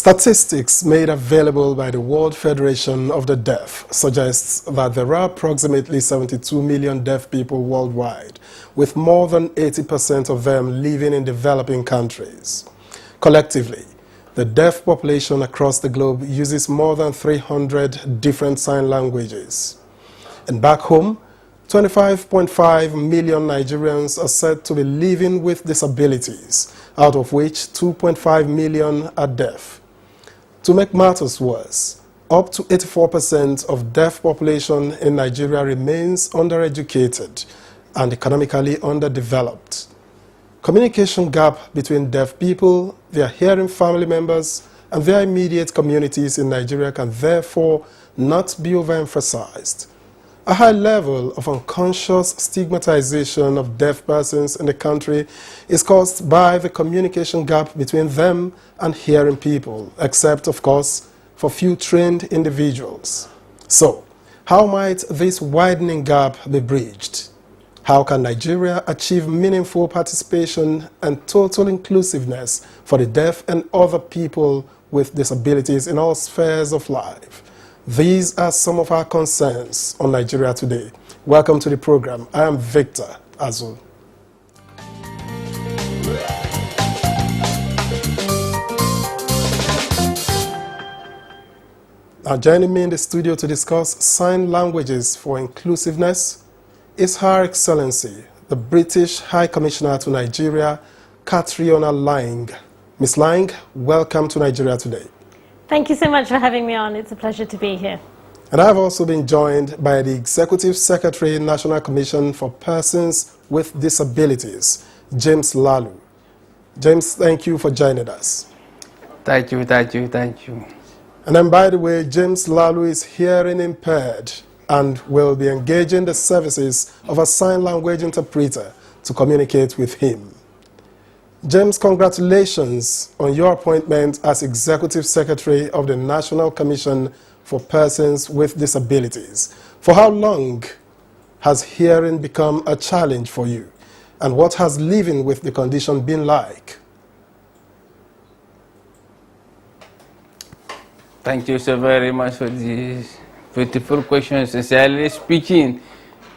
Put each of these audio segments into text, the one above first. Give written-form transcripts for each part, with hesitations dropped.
Statistics made available by the World Federation of the Deaf suggests that there are approximately 72 million deaf people worldwide, with more than 80% of them living in developing countries. Collectively, the deaf population across the globe uses more than 300 different sign languages. And back home, 25.5 million Nigerians are said to be living with disabilities, out of which 2.5 million are deaf. To make matters worse, up to 84% of deaf population in Nigeria remains undereducated and economically underdeveloped. Communication gap between deaf people, their hearing family members, and their immediate communities in Nigeria can therefore not be overemphasized. A high level of unconscious stigmatization of deaf persons in the country is caused by the communication gap between them and hearing people, except, of course, for few trained individuals. So, how might this widening gap be bridged? How can Nigeria achieve meaningful participation and total inclusiveness for the deaf and other people with disabilities in all spheres of life? These are some of our concerns on Nigeria Today. Welcome to the program. I am Victor Azul. Now, joining me in the studio to discuss sign languages for inclusiveness is Her Excellency, the British High Commissioner to Nigeria, Catriona Lang. Ms. Lang, welcome to Nigeria Today. Thank you so much for having me on. It's a pleasure to be here. And I've also been joined by the Executive Secretary, National Commission for Persons with Disabilities, James Lalu. James, thank you for joining us. Thank you, thank you, thank you. And then, by the way, James Lalu is hearing impaired and will be engaging the services of a sign language interpreter to communicate with him. James, congratulations on your appointment as Executive Secretary of the National Commission for Persons with Disabilities. For how long has hearing become a challenge for you? And what has living with the condition been like? Thank you so very much for these beautiful questions. Sincerely speaking,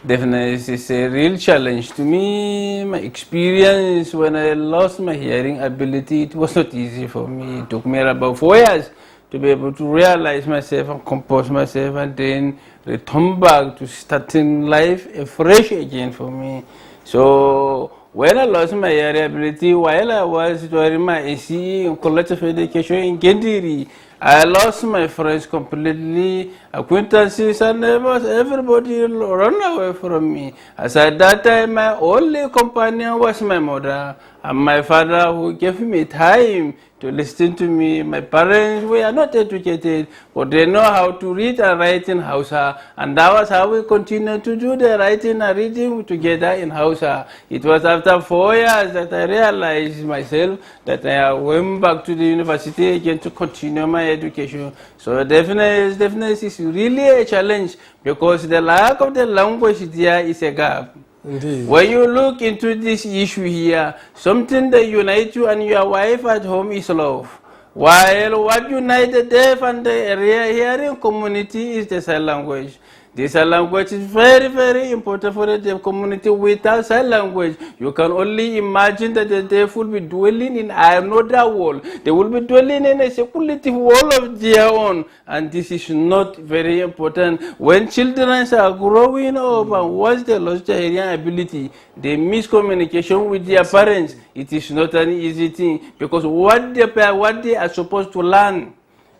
definitely it's a real challenge to me. My experience when I lost my hearing ability, it was not easy for me. It took me about 4 years to be able to realize myself and compose myself and then return back to starting life afresh again for me. So when I lost my hearing ability, while I was doing my AC in College of Education in Gendiri, I lost my friends completely, acquaintances, and everybody ran away from me. As at that time, my only companion was my mother and my father, who gave me time to listen to me. My parents were not educated, but they know how to read and write in Hausa, and that was how we continued to do the writing and reading together in Hausa. It was after 4 years that I realized myself that I went back to the university again to continue my education. So definitely it's really a challenge, because the lack of the language there is a gap. Indeed. When you look into this issue here, something that unites you and your wife at home is love. While what unites the deaf and the hearing community is the sign language. The sign language is very, very important for the deaf community. Without sign language, you can only imagine that the deaf will be dwelling in another world. They will be dwelling in a speculative world of their own. And this is not very important. When children are growing up and once they lost their hearing ability, they miss communication with their parents. It is not an easy thing, because what they are supposed to learn,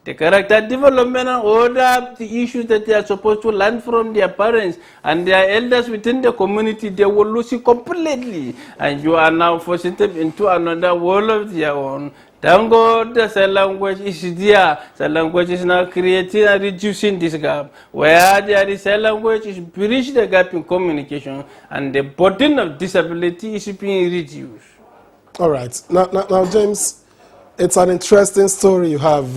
the character development and all the issues that they are supposed to learn from their parents and their elders within the community, they will lose it completely. And you are now forcing them into another world of their own. Thank God the sign language is there. Sign language is now creating and reducing this gap. Where there is sign language, is bridge the gap in communication, and the burden of disability is being reduced. All right. Now, James, it's an interesting story you have,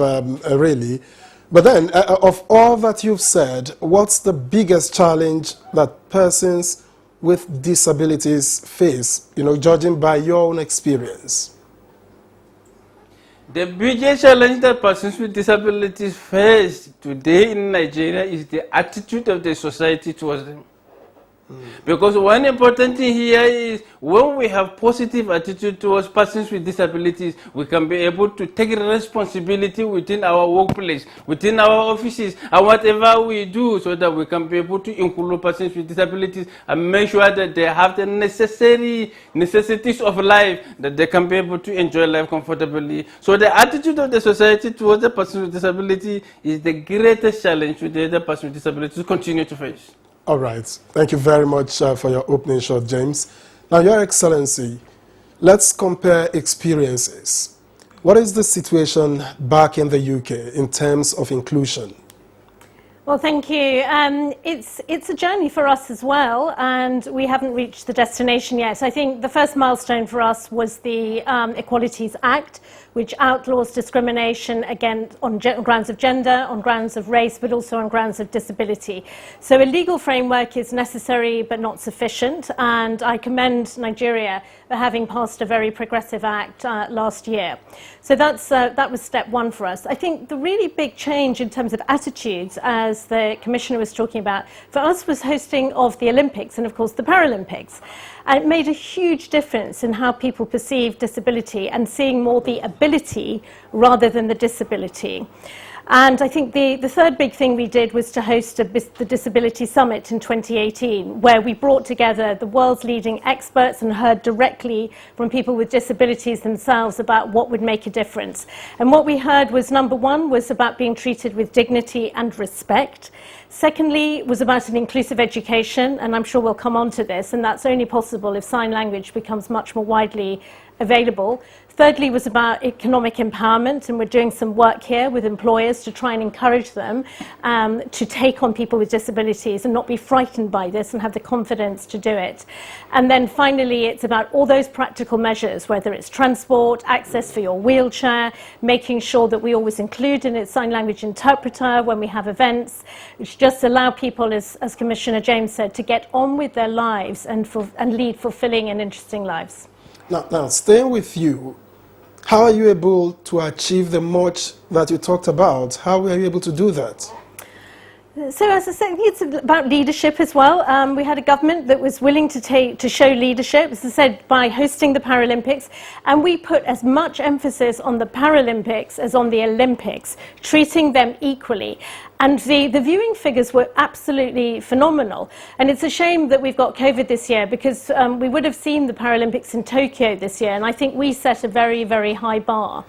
really. But then, of all that you've said, what's the biggest challenge that persons with disabilities face, judging by your own experience? The biggest challenge that persons with disabilities face today in Nigeria is the attitude of the society towards them. Because one important thing here is when we have positive attitude towards persons with disabilities, we can be able to take responsibility within our workplace, within our offices, and whatever we do, so that we can be able to include persons with disabilities and make sure that they have the necessities of life, that they can be able to enjoy life comfortably. So the attitude of the society towards the person with disability is the greatest challenge today the person with disabilities continue to face. All right. Thank you very much for your opening shot, James. Now, Your Excellency, let's compare experiences. What is the situation back in the UK in terms of inclusion? Well, thank you. It's a journey for us as well, and we haven't reached the destination yet. I think the first milestone for us was the Equalities Act, which outlaws discrimination again on grounds of gender, on grounds of race, but also on grounds of disability. So a legal framework is necessary but not sufficient, and I commend Nigeria for having passed a very progressive act last year. So that was step one for us. I think the really big change in terms of attitudes, as the Commissioner was talking about, for us was hosting of the Olympics and of course the Paralympics. And it made a huge difference in how people perceive disability and seeing more the ability rather than the disability. And I think the third big thing we did was to host the Disability Summit in 2018, where we brought together the world's leading experts and heard directly from people with disabilities themselves about what would make a difference. And what we heard was, number one, was about being treated with dignity and respect. Secondly, was about an inclusive education, and I'm sure we'll come on to this, and that's only possible if sign language becomes much more widely available. Thirdly, was about economic empowerment, and we're doing some work here with employers to try and encourage them to take on people with disabilities and not be frightened by this and have the confidence to do it. And then finally, it's about all those practical measures, whether it's transport, access for your wheelchair, making sure that we always include in a sign language interpreter when we have events, which just allow people, as Commissioner James said, to get on with their lives and lead fulfilling and interesting lives. Now, staying with you, how are you able to achieve the much that you talked about? How were you able to do that? So as I said, it's about leadership as well. We had a government that was willing to show leadership, as I said, by hosting the Paralympics, and we put as much emphasis on the Paralympics as on the Olympics, treating them equally. And the viewing figures were absolutely phenomenal. And it's a shame that we've got COVID this year, because we would have seen the Paralympics in Tokyo this year, and I think we set a very, very high bar.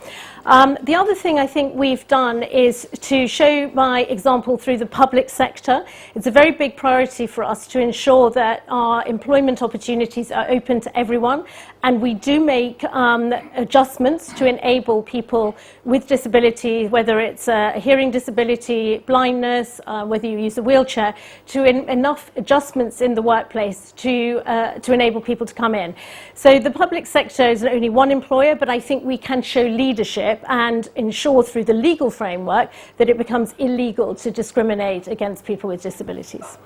The other thing I think we've done is to show by example through the public sector. It's a very big priority for us to ensure that our employment opportunities are open to everyone, and we do make adjustments to enable people with disability, whether it's a hearing disability, blindness, whether you use a wheelchair, to enough adjustments in the workplace to enable people to come in. So the public sector is only one employer, but I think we can show leadership and ensure through the legal framework that it becomes illegal to discriminate against people with disabilities.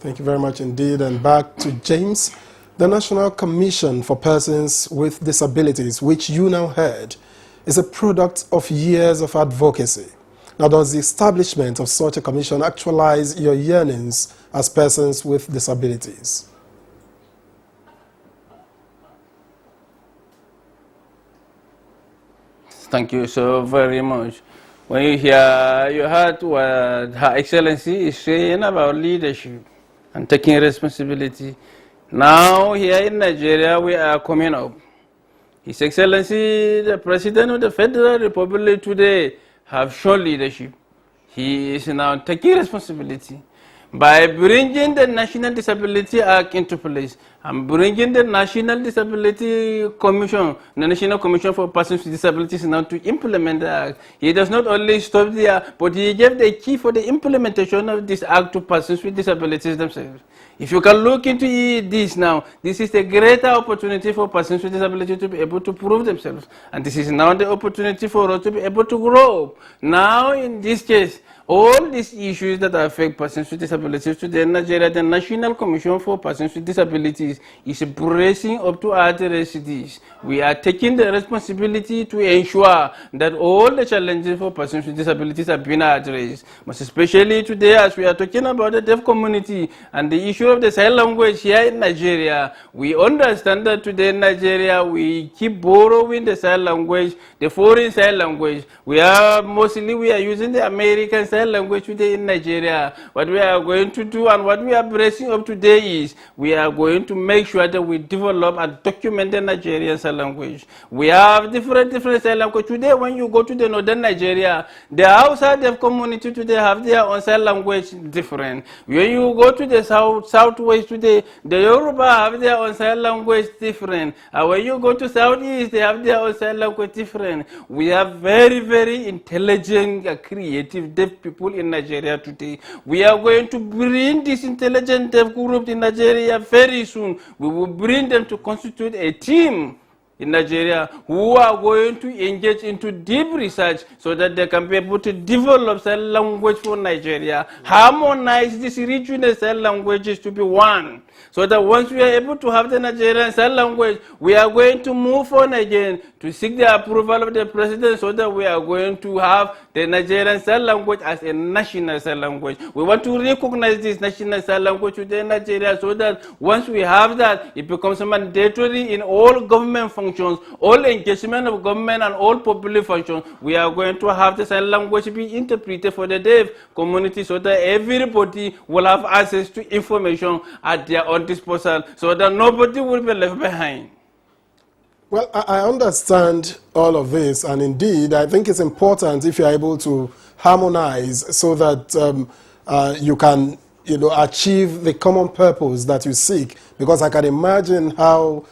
Thank you very much indeed. And back to James. The National Commission for Persons with Disabilities, which you now heard, is a product of years of advocacy. Now, does the establishment of such a commission actualize your yearnings as persons with disabilities? Thank you so very much. When you heard what Her Excellency is saying about leadership and taking responsibility. Now here in Nigeria we are coming up. His Excellency, the President of the Federal Republic today, have shown leadership. He is now taking responsibility by bringing the National Disability Act into place and bringing the National Disability Commission, the National Commission for Persons with Disabilities, now to implement the act. He does not only stop there, but he gave the key for the implementation of this act to persons with disabilities themselves. If you can look into this now, this is a greater opportunity for persons with disability to be able to prove themselves. And this is now the opportunity for us to be able to grow. Now, in this case, All these issues that affect persons with disabilities today in Nigeria, the National Commission for Persons with Disabilities is bracing up to address this. We are taking the responsibility to ensure that all the challenges for persons with disabilities have been addressed. Most especially today, as we are talking about the deaf community and the issue of the sign language here in Nigeria, we understand that today in Nigeria we keep borrowing the sign language, the foreign sign language. We are using the American sign language today in Nigeria. What we are going to do and what we are bracing up today is we are going to make sure that we develop and document the Nigerian sign language. We have different sign language. Today when you go to the northern Nigeria, the outside deaf community today have their own sign language different. When you go to the southwest today, the Yoruba have their own sign language different. And when you go to southeast, they have their own sign language different. We have very intelligent, creative deaf people in Nigeria today. We are going to bring this intelligent deaf group in Nigeria very soon. We will bring them to constitute a team in Nigeria who are going to engage into deep research so that they can be able to develop sign language for Nigeria, harmonize these regional sign languages to be one. So that once we are able to have the Nigerian sign language, we are going to move on again to seek the approval of the president so that we are going to have the Nigerian sign language as a national sign language. We want to recognize this national sign language within Nigeria so that once we have that, it becomes mandatory in all government functions, all engagement of government and all public functions. We are going to have the sign language be interpreted for the deaf community so that everybody will have access to information at their own disposal so that nobody will be left behind. Well, I understand all of this, and indeed, I think it's important if you're able to harmonize so that you can, achieve the common purpose that you seek. Because I can imagine how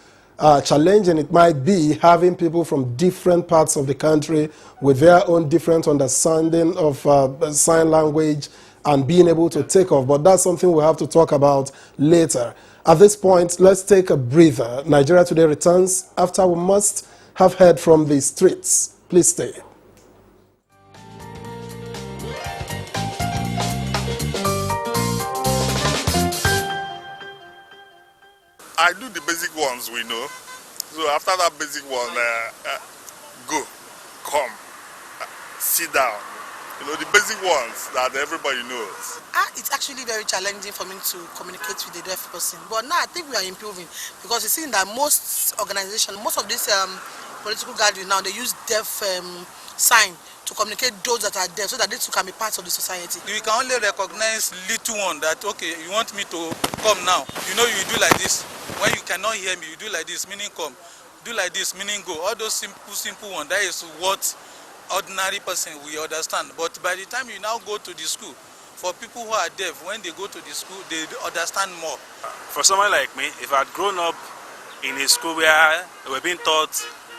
challenging it might be having people from different parts of the country with their own different understanding of sign language and being able to take off. But that's something we'll have to talk about later. At this point, let's take a breather. Nigeria Today returns after we must have heard from the streets. Please stay. I do the basic ones we know. So after that basic one, go, come, sit down. The basic ones that everybody knows. It's actually very challenging for me to communicate with a deaf person. But now I think we are improving because you see that most organizations, most of these political gatherings now, they use deaf sign to communicate those that are deaf so that they too can be part of the society. We can only recognize little one that, okay, you want me to come now. You do like this. When you cannot hear me, you do like this, meaning come. Do like this, meaning go. All those simple ones, that is what ordinary person we understand. But by the time you now go to the school, for people who are deaf, when they go to the school, they understand more. For someone like me, if I'd grown up in a school where we're being taught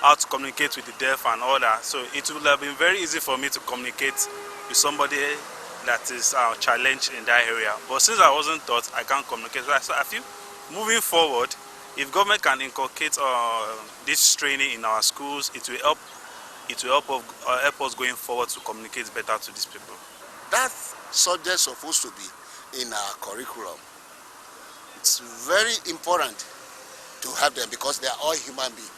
how to communicate with the deaf and all that, so it would have been very easy for me to communicate with somebody that is challenged in that area. But since I wasn't taught, I can't communicate. So I feel moving forward, if government can inculcate this training in our schools, it will help. It will help us going forward to communicate better to these people. That subject is supposed to be in our curriculum. It's very important to have them because they are all human beings.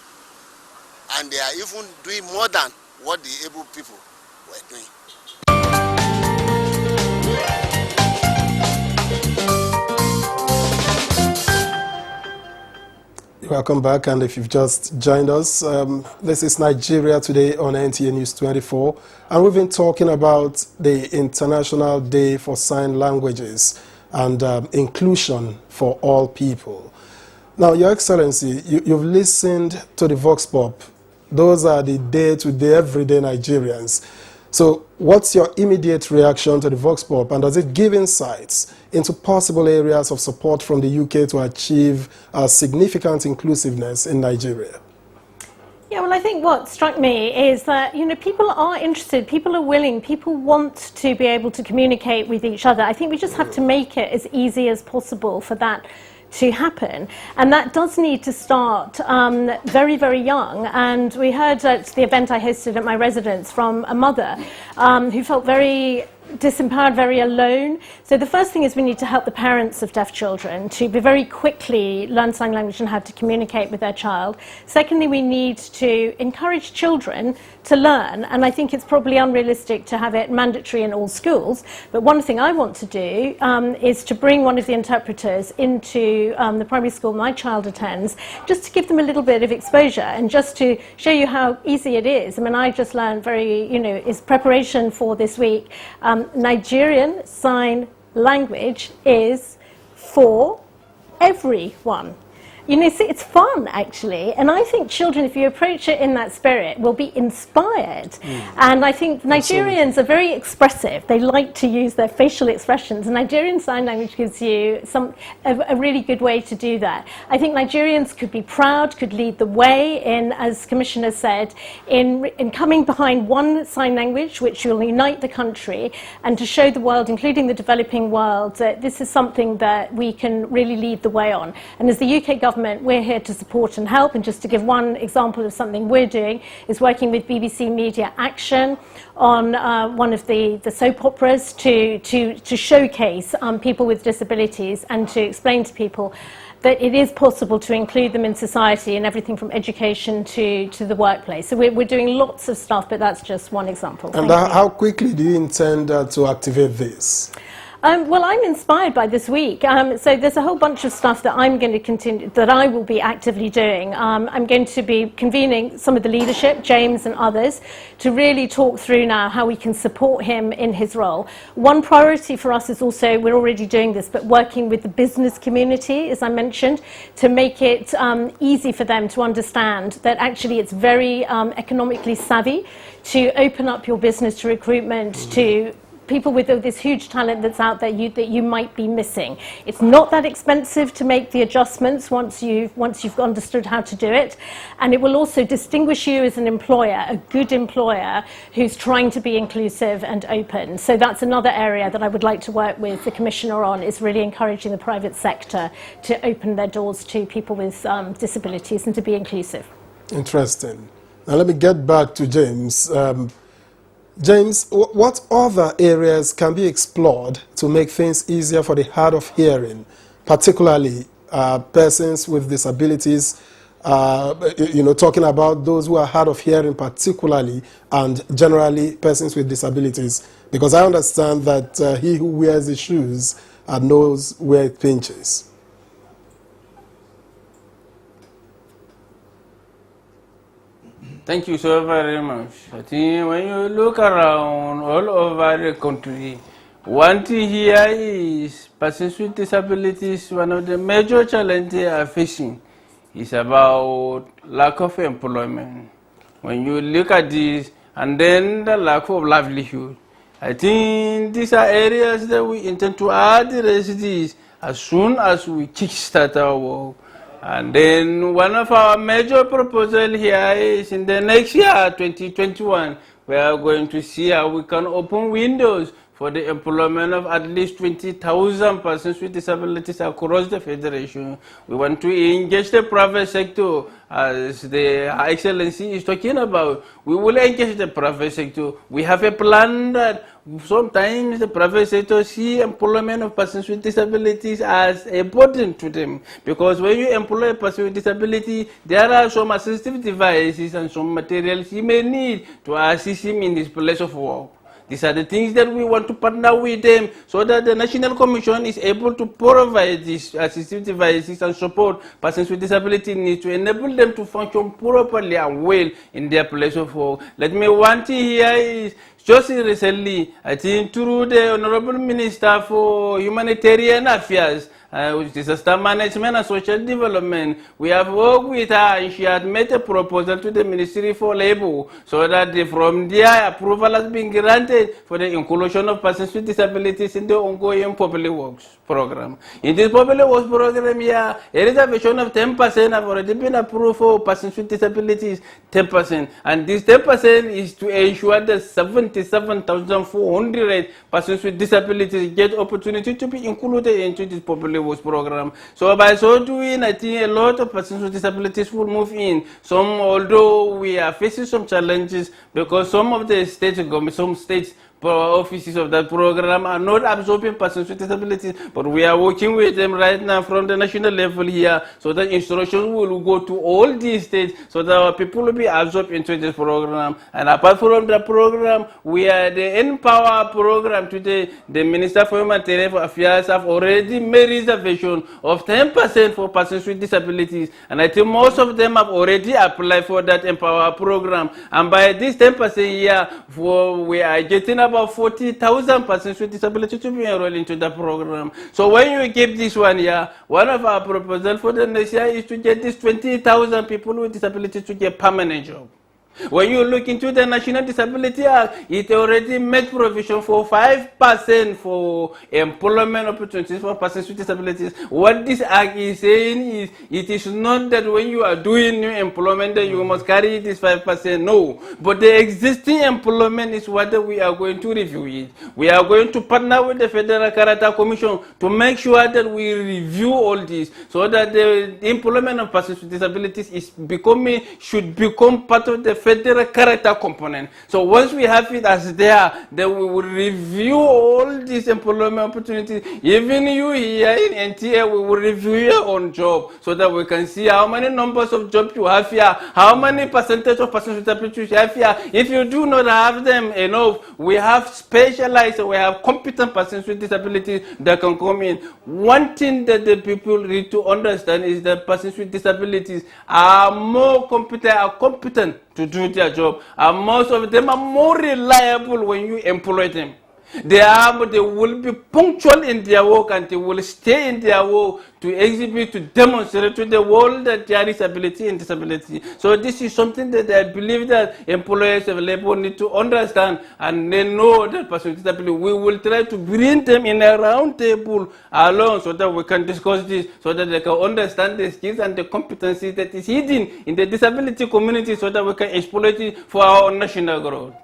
And they are even doing more than what the able people were doing. Welcome back, and if you've just joined us, this is Nigeria Today on NTA News 24, and we've been talking about the International Day for Sign Languages and inclusion for all people. Now, Your Excellency, you've listened to the Vox Pop. Those are the day-to-day, everyday Nigerians. So what's your immediate reaction to the Vox Pop, and does it give insights into possible areas of support from the UK to achieve significant inclusiveness in Nigeria? Yeah, well, I think what struck me is that, people are interested, people are willing, people want to be able to communicate with each other. I think we just have to make it as easy as possible for that to happen, and that does need to start very, very young. And we heard at the event I hosted at my residence from a mother who felt very disempowered, very alone. So the first thing is we need to help the parents of deaf children to be very quickly learn sign language and how to communicate with their child. Secondly, we need to encourage children to learn, and I think it's probably unrealistic to have it mandatory in all schools, but one thing I want to do is to bring one of the interpreters into the primary school my child attends, just to give them a little bit of exposure and just to show you how easy it is. I mean, I just learned is preparation for this week. Nigerian Sign Language is for everyone. It's fun, actually, and I think children, if you approach it in that spirit, will be inspired. And I think Nigerians are very expressive. They like to use their facial expressions, and Nigerian Sign Language gives you a really good way to do that. I think Nigerians could be proud, could lead the way in, as Commissioner said, in coming behind one sign language which will unite the country, and to show the world, including the developing world, that this is something that we can really lead the way on. And as the UK government, we're here to support and help, and just to give one example of something we're doing is working with BBC Media Action on one of the soap operas to showcase people with disabilities and to explain to people that it is possible to include them in society, and everything from education to the workplace. So we're doing lots of stuff, but that's just one example. And how quickly do you intend to activate this? Well, I'm inspired by this week. So there's a whole bunch of stuff that I'm going to continue, that I will be actively doing. I'm going to be convening some of the leadership, James and others, to really talk through now how we can support him in his role. One priority for us is also, we're already doing this, but working with the business community, as I mentioned, to make it easy for them to understand that actually it's very economically savvy to open up your business to recruitment, to people with this huge talent that's out there that you might be missing. It's not that expensive to make the adjustments once you've understood how to do it, and it will also distinguish you as an employer, a good employer who's trying to be inclusive and open. So that's another area that I would like to work with the Commissioner on, is really encouraging the private sector to open their doors to people with disabilities and to be inclusive. Interesting. Now let me get back to James. James, what other areas can be explored to make things easier for the hard of hearing, particularly persons with disabilities, talking about those who are hard of hearing particularly, and generally persons with disabilities? Because I understand that he who wears the shoes knows where it pinches. Thank you so very much. I think when you look around all over the country, one thing here is persons with disabilities, one of the major challenges they are facing is about lack of employment. When you look at this, and then the lack of livelihood, I think these are areas that we intend to address this as soon as we kickstart our work. And then one of our major proposals here is in the next year, 2021, we are going to see how we can open windows for the employment of at least 20,000 persons with disabilities across the Federation. We want to engage the private sector, as the High Excellency is talking about. We will engage the private sector. We have a plan that sometimes the private sector see employment of persons with disabilities as important to them, because when you employ a person with disability, there are some assistive devices and some materials he may need to assist him in his place of work. These are the things that we want to partner with them, so that the National Commission is able to provide these assistive devices and support persons with disability needs to enable them to function properly and well in their place of work. Let me one thing here is, just recently, I think through the Honorable Minister for Humanitarian Affairs, Disaster Management and Social Development, we have worked with her, and she had made a proposal to the Ministry for Labour, so that from there approval has been granted for the inclusion of persons with disabilities in the ongoing public works program. In this public works program here, a reservation of 10% have already been approved for persons with disabilities, 10%, and this 10% is to ensure that 77,400 persons with disabilities get opportunity to be included into this public works program. So by so doing, I think a lot of persons with disabilities will move in. Some, although we are facing some challenges, because some of the state government, some states offices of that program are not absorbing persons with disabilities, but we are working with them right now from the national level here, so that instructions will go to all these states, so that our people will be absorbed into this program. And apart from the program, we are the Empower program today. The Minister for Humanitarian Affairs have already made reservation of 10% for persons with disabilities, and I think most of them have already applied for that Empower program. And by this 10% here, we are getting about 40,000 persons with disabilities to be enrolled into the program. So when you give this one here, one of our proposals for the next year is to get these 20,000 people with disabilities to get permanent job. When you look into the National Disability Act, it already made provision for 5% for employment opportunities for persons with disabilities. What this act is saying is, it is not that when you are doing new employment that you must carry this 5%, no. But the existing employment is what we are going to review it. We are going to partner with the Federal Character Commission to make sure that we review all this, so that the employment of persons with disabilities should become part of the federal character component. So once we have it as there, then we will review all these employment opportunities. Even you here in NTA, we will review your own job, so that we can see how many numbers of jobs you have here, how many percentage of persons with disabilities you have here. If you do not have them enough, we have specialized, we have competent persons with disabilities that can come in. One thing that the people need to understand is that persons with disabilities are more competent to do their job, and most of them are more reliable when you employ them. They will be punctual in their work, and they will stay in their work to exhibit, to demonstrate to the world that there is ability and disability. So this is something that I believe that employers of labor need to understand, and they know that person with disability. We will try to bring them in a round table alone, so that we can discuss this, so that they can understand the skills and the competencies that is hidden in the disability community, so that we can exploit it for our national growth.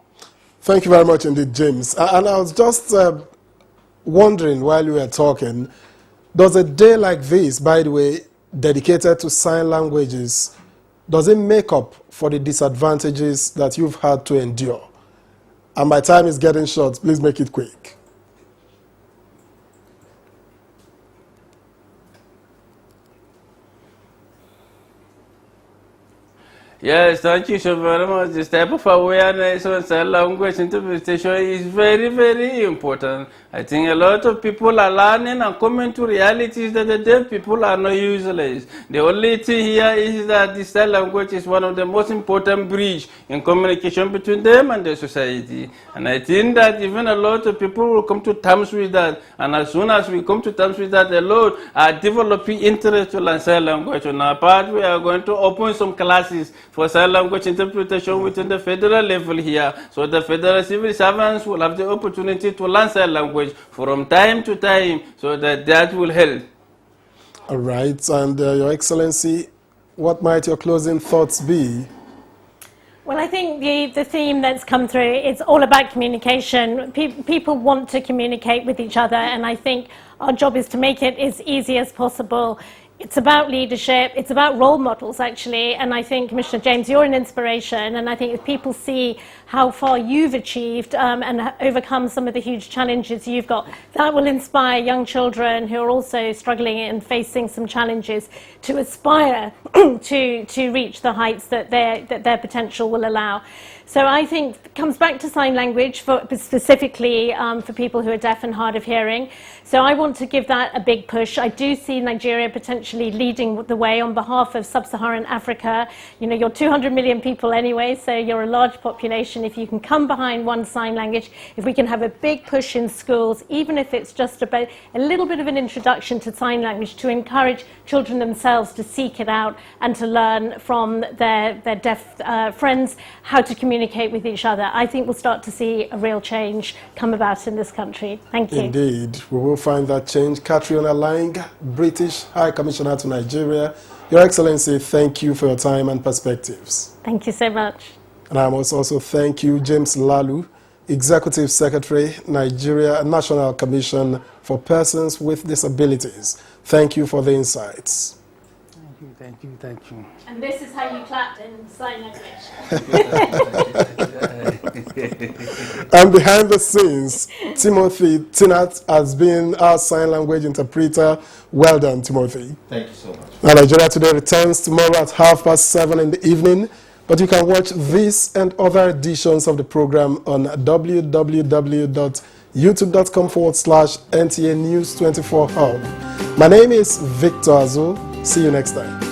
Thank you very much indeed, James. And I was just wondering while you were talking, does a day like this, by the way, dedicated to sign languages, does it make up for the disadvantages that you've had to endure? And my time is getting short. Please make it quick. Yes, thank you so very much. This type of awareness on sign language interpretation is very, very important. I think a lot of people are learning and coming to realities that the deaf people are not useless. The only thing here is that the sign language is one of the most important bridge in communication between them and the society. And I think that even a lot of people will come to terms with that. And as soon as we come to terms with that, a lot are developing interest to learn sign language. On our part, we are going to open some classes for sign language interpretation within the federal level here. So the federal civil servants will have the opportunity to learn sign language from time to time, so that will help. All right, and Your Excellency, what might your closing thoughts be? Well, I think the theme that's come through, it's all about communication. People want to communicate with each other, and I think our job is to make it as easy as possible. It's about leadership, it's about role models actually, and I think, Commissioner James, you're an inspiration, and I think if people see how far you've achieved and overcome some of the huge challenges you've got, that will inspire young children who are also struggling and facing some challenges to aspire to reach the heights that their potential will allow. So I think it comes back to sign language specifically for people who are deaf and hard of hearing. So I want to give that a big push. I do see Nigeria potentially leading the way on behalf of sub-Saharan Africa. You know, you're 200 million people anyway, so you're a large population. If you can come behind one sign language, if we can have a big push in schools, even if it's just about a little bit of an introduction to sign language to encourage children themselves to seek it out and to learn from their deaf friends how to communicate with each other, I think we'll start to see a real change come about in this country. Thank you. Indeed, we will find that change. Catriona Lang, British High Commissioner to Nigeria. Your Excellency, thank you for your time and perspectives. Thank you so much. And I must also thank you, James Lalu, Executive Secretary, Nigeria National Commission for Persons with Disabilities. Thank you for the insights. Thank you, thank you. And this is how you clapped in sign language. And behind the scenes, Timothy Tinat has been our sign language interpreter. Well done, Timothy. Thank you so much. Now, Nigeria Today returns tomorrow at 7:30 in the evening, but you can watch this and other editions of the program on www.youtube.com/NTA News 24 Hub. My name is Victor Azul. See you next time.